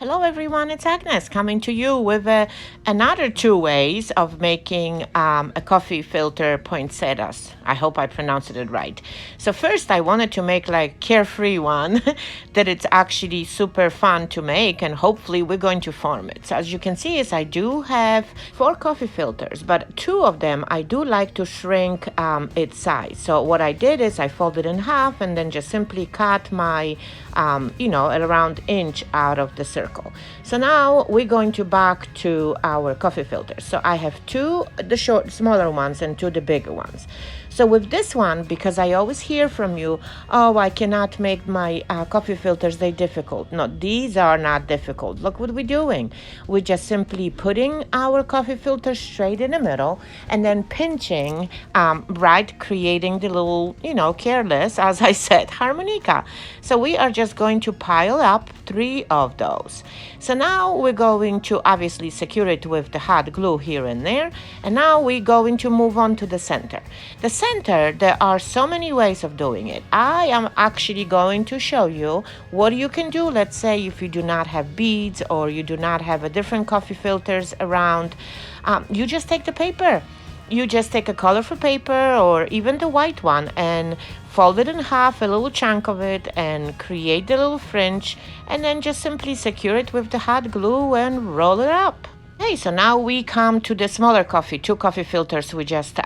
Hello everyone, it's Agnes coming to you with another two ways of making a coffee filter poinsettias. I hope I pronounced it right. So first I wanted to make like carefree one that it's actually super fun to make, and hopefully we're going to form it. So as you can see is I do have 4 coffee filters, but 2 of them I do like to shrink its size. So what I did is I folded in half and then just simply cut my around inch out of the circle. So now we're going to back to our coffee filters. So I have 2 the smaller ones and 2 the bigger ones. So with this one, because I always hear from you, oh, I cannot make my coffee filters, they're difficult. No, these are not difficult. Look what we're doing. We're just simply putting our coffee filter straight in the middle and then pinching, right, creating the little, careless, as I said, harmonica. So we are just going to pile up 3 of those. So now we're going to obviously secure it with the hot glue here and there. And now we're going to move on to the center. The center, there are so many ways of doing it. I am actually going to show you what you can do. Let's say if you do not have beads or you do not have a different coffee filters around, you just take the paper. You just take a colorful paper or even the white one and fold it in half, a little chunk of it, and create the little fringe, and then just simply secure it with the hot glue and roll it up. Okay, so now we come to the smaller 2 coffee filters we just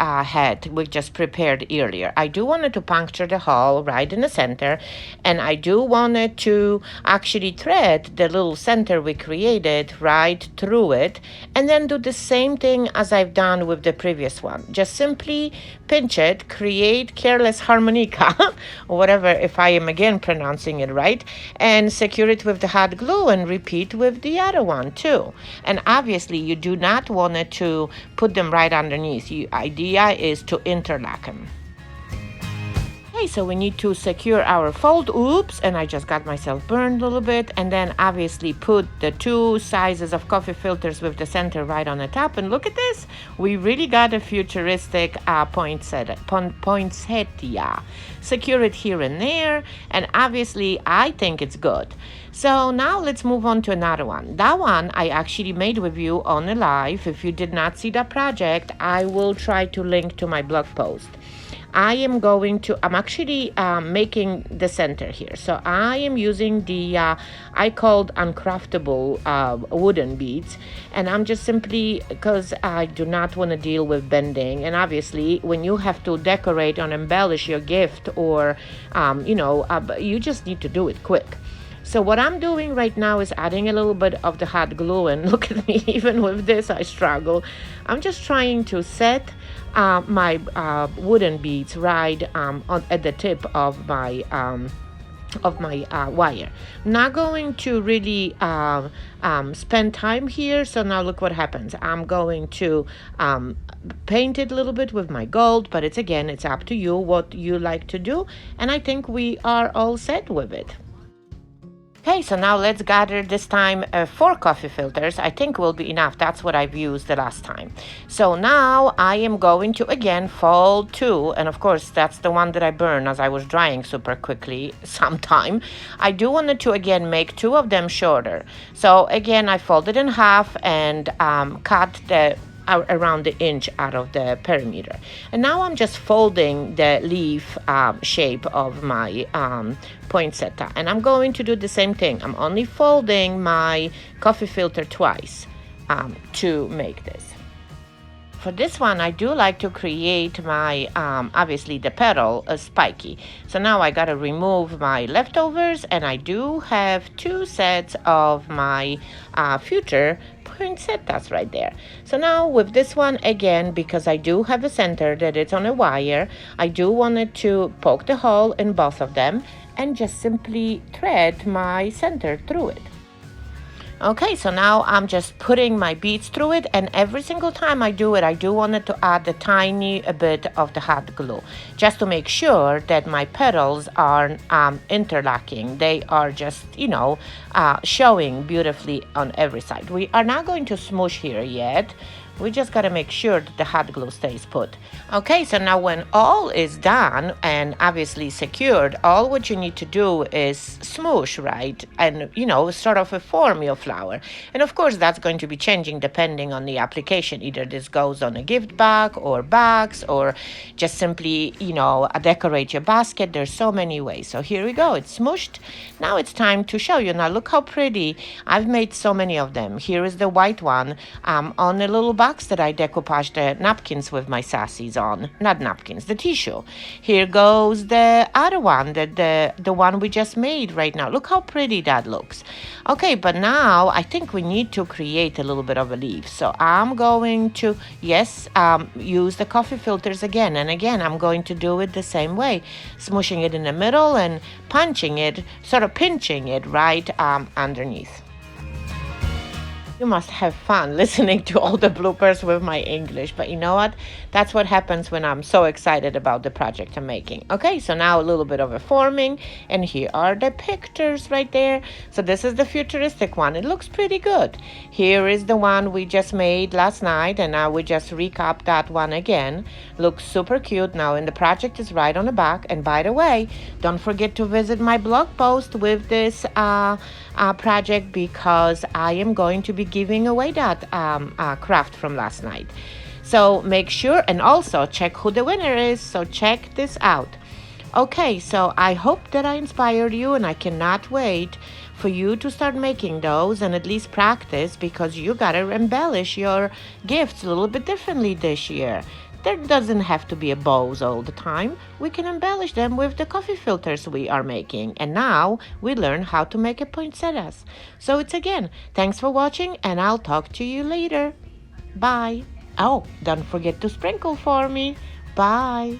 prepared earlier. I do wanted to puncture the hole right in the center, and I do wanted to actually thread the little center we created right through it, and then do the same thing as I've done with the previous one. Just simply pinch it, create careless harmonica, or whatever, if I am again pronouncing it right, and secure it with the hot glue and repeat with the other one too. And obviously you do not want it to put them right underneath. The idea is to interlock them. Okay, so we need to secure our fold. Oops, and I just got myself burned a little bit. And then obviously put the 2 sizes of coffee filters with the center right on the top. And look at this. We really got a futuristic poinsettia. Secure it here and there. And obviously I think it's good. So now let's move on to another one. That one I actually made with you on a live. If you did not see that project, I will try to link to my blog post. I'm actually making the center here. So I am using the, I called uncraftable wooden beads. And I'm just simply, because I do not want to deal with bending. And obviously when you have to decorate or embellish your gift or, you just need to do it quick. So what I'm doing right now is adding a little bit of the hot glue, and look at me, even with this I struggle. I'm just trying to set my wooden beads right at the tip of my wire. I'm not going to really spend time here. So now look what happens. I'm going to paint it a little bit with my gold, but it's up to you what you like to do, and I think we are all set with it. Okay, so now let's gather this time 4 coffee filters. I think will be enough. That's what I've used the last time. So now I am going to again fold 2, and of course that's the one that I burned as I was drying super quickly sometime. I do want to again make 2 of them shorter. So again I folded in half and cut the around the inch out of the perimeter. And now I'm just folding the leaf shape of my poinsettia, and I'm going to do the same thing. I'm only folding my coffee filter twice to make this. For this one, I do like to create my, obviously the petal spiky. So now I gotta remove my leftovers, and I do have 2 sets of my future poinsettias right there. So now with this one, again, because I do have a center that it's on a wire, I do want it to poke the hole in both of them and just simply thread my center through it. Okay, so now I'm just putting my beads through it, and every single time I do it, I do want it to add a tiny bit of the hot glue, just to make sure that my petals are interlocking. They are just, showing beautifully on every side. We are not going to smoosh here yet. We just got to make sure that the hot glue stays put. Okay, so now when all is done and obviously secured, all what you need to do is smoosh, right? And, sort of form your flower. And of course, that's going to be changing depending on the application. Either this goes on a gift bag or box, or just simply, decorate your basket. There's so many ways. So here we go. It's smooshed. Now it's time to show you. Now look how pretty. I've made so many of them. Here is the white one on a little box that I decoupaged the napkins with my sassies on. Not napkins, the tissue. Here goes the other one, the one we just made right now. Look how pretty that looks. Okay, but now I think we need to create a little bit of a leaf. So I'm going to, use the coffee filters again. And again, I'm going to do it the same way. Smooshing it in the middle and punching it, sort of pinching it right underneath. You must have fun listening to all the bloopers with my English. But you know what? That's what happens when I'm so excited about the project I'm making. Okay, so now a little bit of a forming. And here are the pictures right there. So this is the futuristic one. It looks pretty good. Here is the one we just made last night. And now we just recap that one again. Looks super cute. Now, and the project is right on the back. And by the way, don't forget to visit my blog post with this project, because I am going to be giving away that craft from last night. So make sure, and also check who the winner is. So check this out. Okay, so I hope that I inspired you, and I cannot wait for you to start making those and at least practice, because you gotta embellish your gifts a little bit differently this year. There doesn't have to be a bows all the time. We can embellish them with the coffee filters we are making. And now we learn how to make a poinsettias. So it's again, thanks for watching, and I'll talk to you later. Bye. Oh, don't forget to sprinkle for me. Bye.